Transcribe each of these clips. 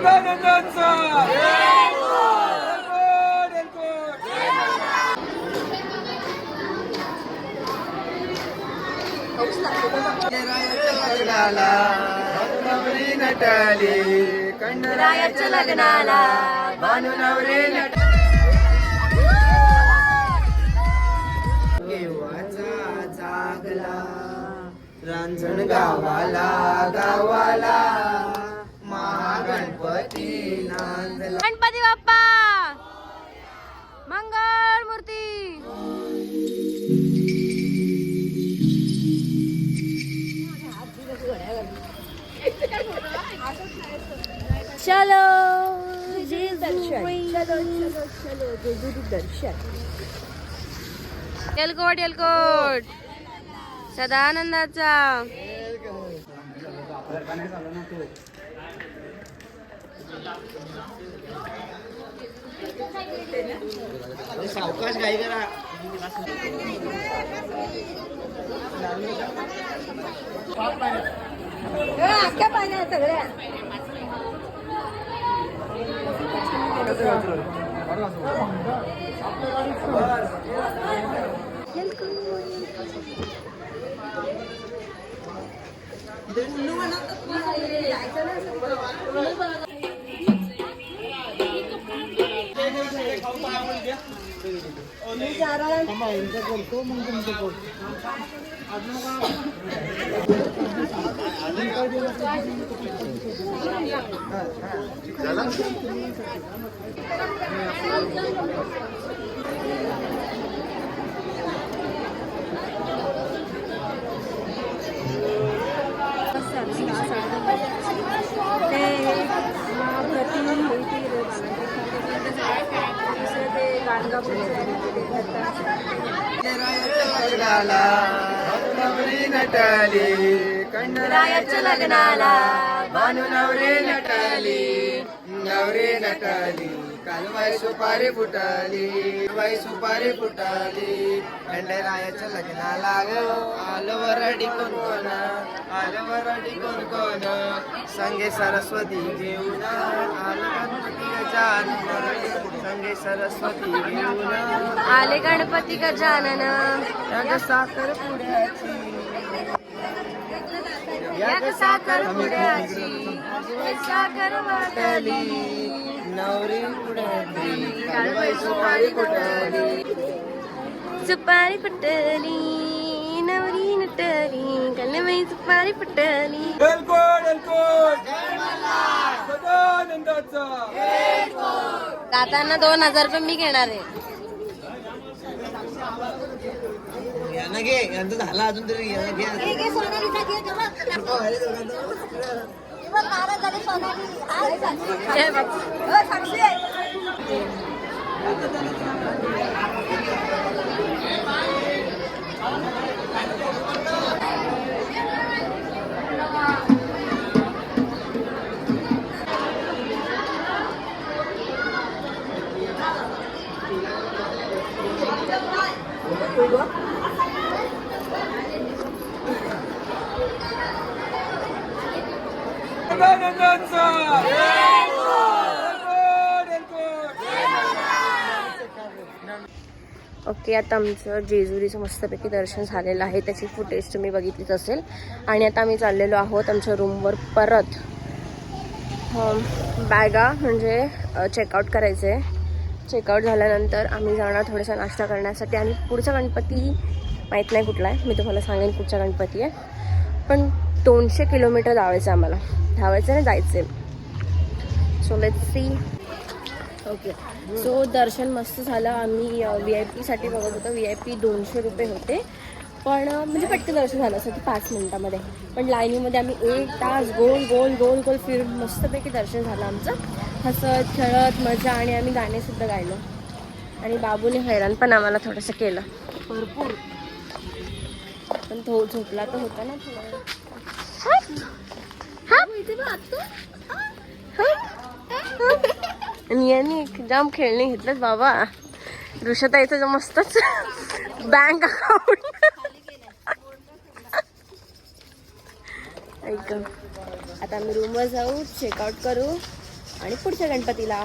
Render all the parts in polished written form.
सदानंदाचा नवरी नटली रायाच्या लग्नाला भानू नवरी नटली केव्हाचा जागला रांजण गावाला गावाला महागणपती नांदला. गणपती बाप्पा मंगळ मूर्ती. चलो जेजुरी दर्शन. एलकोट एलकोट सदानंदाचा. सावकाश गाई करा. अख्ख्या पाण्या सगळ्या. नवरी नटली रायाच्या लग्नाला भानू नवरी नटली नवरी नटली कालवाई सुपारी फुटली बाई सुपारी फुटली खंडरायाच्या लग्नाला ग आलं वरडी कोण कोण आलं वरडी कोण कोण संगे सरस्वती घेऊन आलं गणपती गजानन संगे सरस्वती घेऊन आले गणपती गजानन. याग साखर पुड्याची याग साखर पुड्याची साखर वाटली नवरी पुढली कालबाई सुपारी फुटली सुपारी फुटली नवरी नटली कालबाई सुपारी फुटली. जाताना 2000 रुपये मी घेणार आहे. यांना घे यांचं झालं अजून तरी घे. जय बाबा. ओके, आता आमचं जेजुरीचं मस्तपैकी दर्शन झालेलं आहे. त्याची फुटेज तुम्ही बघितलीच असेल. आणि आता आम्ही चाललेलो आहोत आमच्या रूमवर परत. बॅगा म्हणजे चेकआउट करायचं आहे. चेकआउट झाल्यानंतर आम्ही जाणार थोडासा नाश्ता करण्यासाठी. आणि पुढचा गणपती माहीत नाही कुठला आहे, मी तुम्हाला सांगेन कुठचा गणपती आहे. पण 200 किलोमीटर धावायचं आहे आम्हाला. धावायचं आणि जायचं आहे. So let's see. Okay, so दर्शन मस्त झालं. आम्ही VIP साठी बघत होतो. VIP 200 रुपये होते, पण म्हणजे पटकन दर्शन झालं असं की 5 मिनिटामध्ये. पण लाईनीमध्ये आम्ही 1 तास गोल गोल गोल गोल फिरून मस्तपैकी दर्शन झालं आमचं. हसत खेळत मजा. आणि आम्ही गाणेसुद्धा गायलो. आणि बाबूने हैराण पण आम्हाला थोडंसं केलं भरपूर. पण तो झोपला तर होता ना थोडा. आणि यांनी जाम खेळणे घेतलेत बाबा. ऋषताईचं मस्तच बँक अकाउंट. ऐक, आता आम्ही रूमवर जाऊ, चेकआउट करू आणि पुढच्या गणपतीला.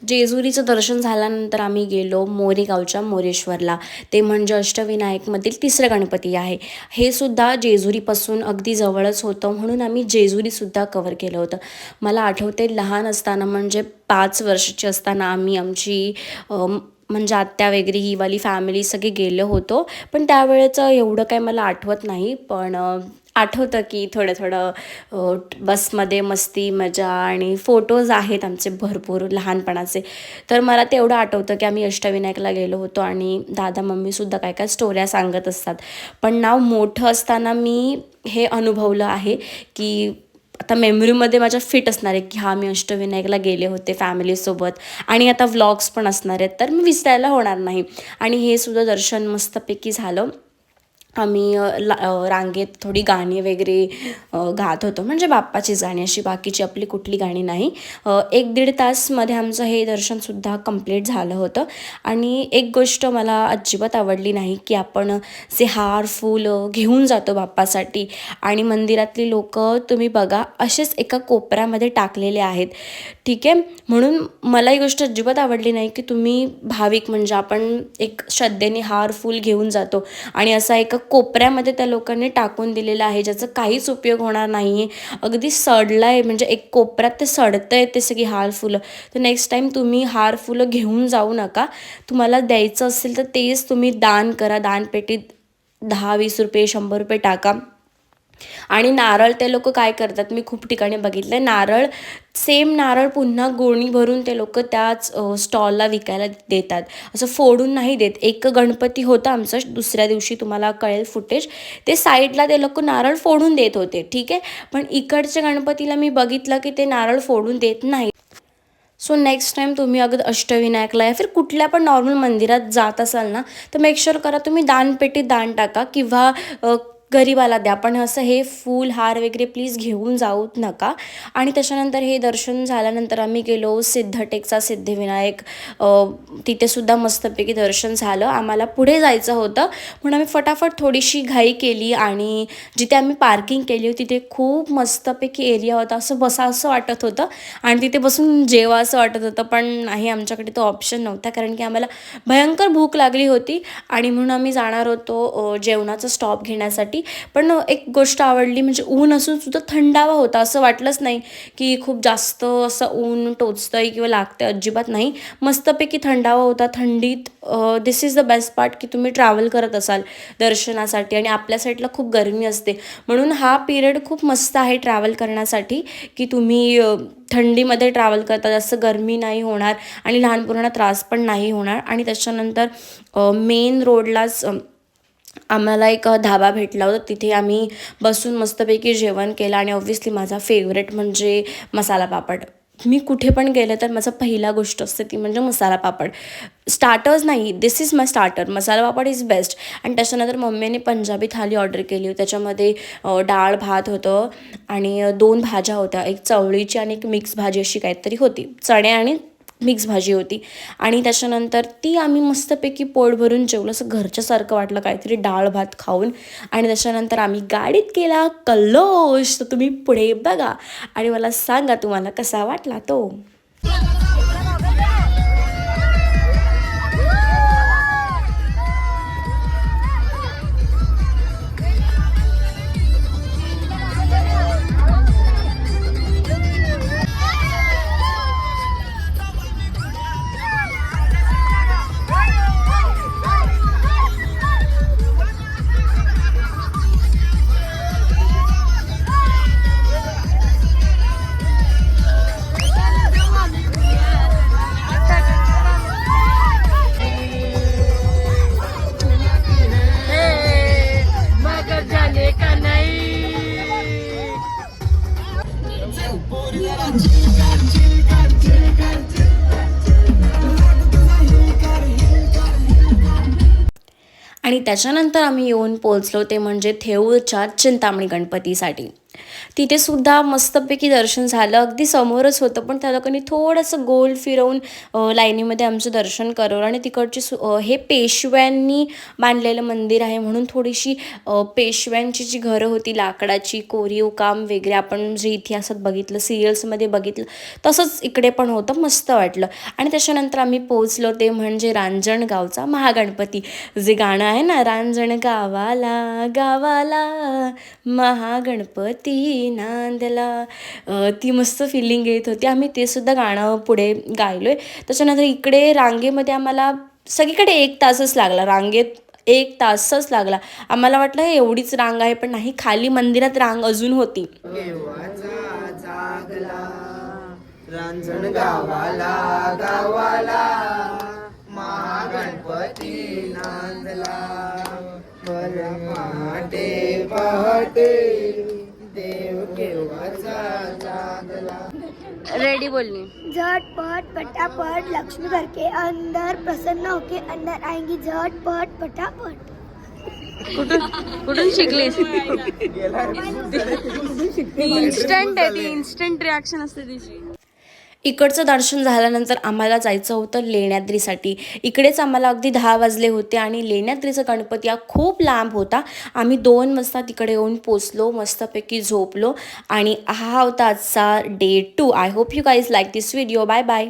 जेजुरीचं दर्शन झाल्यानंतर आम्ही गेलो मोरेगावच्या मोरेश्वरला. ते म्हणजे अष्टविनायकमधील तिसरं गणपती आहे. हे सुद्धा जेजुरीपासून अगदी जवळच होतं, म्हणून आम्ही जेजुरीसुद्धा कवर केलं होतं. मला आठवते लहान असताना म्हणजे 5 वर्षाची असताना आम्ही आमची म्हणजे आत्या वगैरे ही वाली फॅमिली सगळे गेलो होतो. पण त्यावेळेचं एवढं काही मला आठवत नाही, पण आठवतं की थोडं बसमध्ये मस्ती मजा आणि फोटोज आहेत आमचे भरपूर लहानपणाचे. तर मला तेवढं आठवतं की आम्ही अष्टविनायकला गेलो होतो आणि दादा मम्मीसुद्धा काय काय स्टोऱ्या सांगत असतात. पण नाव मोठं असताना मी हे अनुभवलं आहे की आता मेमरीमध्ये माझ्या फिट असणार आहे की हां मी अष्टविनायकला गेले होते फॅमिलीसोबत, आणि आता व्लॉग्स पण असणार आहेत, तर मी विसरायला होणार नाही. आणि हे सुद्धा दर्शन मस्तपैकी झालं. आम्ही रांगेत थोडी गाणी वगैरे गात होतो, म्हणजे बाप्पाचीच गाणी, अशी बाकीची आपली कुठली गाणी नाही. 1-1.5 तासमध्ये आमचं हे दर्शनसुद्धा कंप्लीट झालं होतं. आणि एक गोष्ट मला अजिबात आवडली नाही की आपण जे हार फूल घेऊन जातो बाप्पासाठी आणि मंदिरातली लोकं तुम्ही बघा असेच एका कोपऱ्यामध्ये टाकलेले आहेत, ठीक आहे. म्हणून मला ही गोष्ट अजिबात आवडली नाही की तुम्ही भाविक म्हणजे आपण एक श्रद्धेने हार फूल घेऊन जातो आणि असा एका कोपऱ्यामध्ये त्या लोकांनी टाकून दिलेलं आहे ज्याचा काहीच उपयोग होणार नाही आहे. अगदी सडलं आहे, म्हणजे एक कोपऱ्यात ते सडतं आहे ते सगळी हार फुलं. तर नेक्स्ट टाईम तुम्ही हार फुलं घेऊन जाऊ नका. तुम्हाला द्यायचं असेल तर तेच तुम्ही दान करा. दानपेटीत 10-20 रुपये 100 रुपये टाका. आणि नारळ ते लोक काय करतात, मी खूप ठिकाणी बघितलं, नारळ सेम नारळ पुन्हा गोणी भरून ते लोक त्याच स्टॉलला विकायला देतात, असं फोडून नाही देत. एक गणपती होता आमचा दुसऱ्या दिवशी, तुम्हाला कळेल फुटेज, ते साईडला ते लोक नारळ फोडून देत होते, ठीक आहे. पण इकडच्या गणपतीला मी बघितलं की ते नारळ फोडून देत नाही. सो नेक्स्ट टाईम तुम्ही अगदी अष्टविनायकला या फिर कुठल्या पण नॉर्मल मंदिरात जात असाल ना, तर मेक शुअर करा तुम्ही दानपेटीत दान टाका किंवा गरिबाला द्या. पण असं हे फूल हार वगैरे प्लीज घेऊन जाऊत नका. आणि त्याच्यानंतर हे दर्शन झाल्यानंतर आम्ही गेलो सिद्धटेकचा सिद्धिविनायक. तिथेसुद्धा मस्तपैकी दर्शन झालं. आम्हाला पुढे जायचं होतं म्हणून आम्ही फटाफट थोडीशी घाई केली आणि जिथे आम्ही पार्किंग केली होती तिथे खूप मस्तपैकी एरिया होता, असं बसावंसं वाटत होतं आणि तिथे बसून जेवा असं वाटत होतं. पण नाही, आमच्याकडे तो ऑप्शन नव्हता कारण की आम्हाला भयंकर भूक लागली होती आणि म्हणून आम्ही जाणार होतो जेवणाचा स्टॉप घेण्यासाठी. पण एक गोष्ट आवडली, म्हणजे ऊन असून सुद्धा थंडावा होता, असं वाटलंच नाही की खूप जास्त असं ऊन टोचतंय किंवा लागतंय, अजिबात नाही. मस्तपैकी थंडावा होता. थंडीत दिस इज द बेस्ट पार्ट की तुम्ही ट्रॅव्हल करत असाल दर्शनासाठी आणि आपल्या साईडला खूप गरमी असते, म्हणून हा पिरियड खूप मस्त आहे ट्रॅव्हल करण्यासाठी की तुम्ही थंडीमध्ये ट्रॅव्हल करता, जास्त गरमी नाही होणार आणि लहान मुलांना त्रास पण नाही होणार. आणि त्याच्यानंतर मेन रोडलाच आम्हाला एक धाबा भेटला होता, तिथे आम्ही बसून मस्तपैकी जेवण केलं. आणि ऑब्व्हियसली माझा फेवरेट म्हणजे मसाला पापड. मी कुठे पण गेले तर माझा पहिला गोष्ट असते ती म्हणजे मसाला पापड. स्टार्टर्स नाही, this is my starter, masala papad is best. आणि त्याच्यानंतर मम्मीने पंजाबी थाली ऑर्डर केली होती, त्याच्यामध्ये डाळ भात होतं आणि 2 भाज्या होत्या, एक चवळीची आणि एक मिक्स भाजी अशी काहीतरी होती, चणे आणि मिक्स भाजी होती. आणि त्याच्यानंतर ती आम्ही मस्तपैकी पोट भरून जेवलं, असं घरच्यासारखं वाटलं काहीतरी डाळ भात खाऊन. आणि त्याच्यानंतर आम्ही गाडीत केला कल्लोश. तर तुम्ही पुढे बघा आणि मला सांगा तुम्हाला कसा वाटला तो. आणि त्याच्यानंतर आम्ही येऊन पोचलो ते म्हणजे थेऊरच्या चिंतामणी गणपतीसाठी. तिथे सुद्धा मस्तपैकी दर्शन झालं. अगदी समोरच होतं, पण त्या लोकांनी थोडंसं गोल फिरवून लाईनीमध्ये आमचं दर्शन करवलं. आणि तिकडची हे पेशव्यांनी बांधलेलं मंदिर आहे, म्हणून थोडीशी पेशव्यांची जी घरं होती लाकडाची, कोरीव काम वगैरे आपण जे इतिहासात बघितलं, सिरियल्समध्ये बघितलं, तसंच इकडे पण होतं. मस्त वाटलं. आणि त्याच्यानंतर आम्ही पोहोचलो ते म्हणजे रांजणगावचा महागणपती. जे गाणं आहे ना, रांजण गावाला गावाला महागणपती नांदला, ती मस्त फिलिंग येत होती. आम्ही ते सुद्धा गाणं पुढे गायलो आहे. त्याच्यानंतर इकडे रांगेमध्ये आम्हाला सगळीकडे 1 तासच लागला. रांगेत 1 तासच लागला. आम्हाला वाटलं हे एवढीच रांग आहे, पण नाही, खाली मंदिरात रांग अजून होती. केव्हाचा जागला रांजण गावाला गावाला महागणपती नांदला, पहाटे पहाटे देव केव्हाचा जागला. रेडी बोलली. झटपट पटापट लक्ष्मी घर के अंदर प्रसन्न होके अंदर आएंगी, झटपट पटापट. कुठून शिकलीस? इन्स्टंट आहे ती, इन्स्टंट रिॲक्शन असते तिची. इकडचं दर्शन झाल्यानंतर आम्हाला जायचं होतं लेण्याद्रीसाठी. इकडेच आम्हाला अगदी 10 वाजले होते आणि लेण्याद्रीचा गणपती हा खूप लांब होता. आम्ही 2 वाजता तिकडे येऊन पोचलो, मस्तपैकी झोपलो आणि हा होता आजचा day 2. I hope you guys like this video. Bye bye.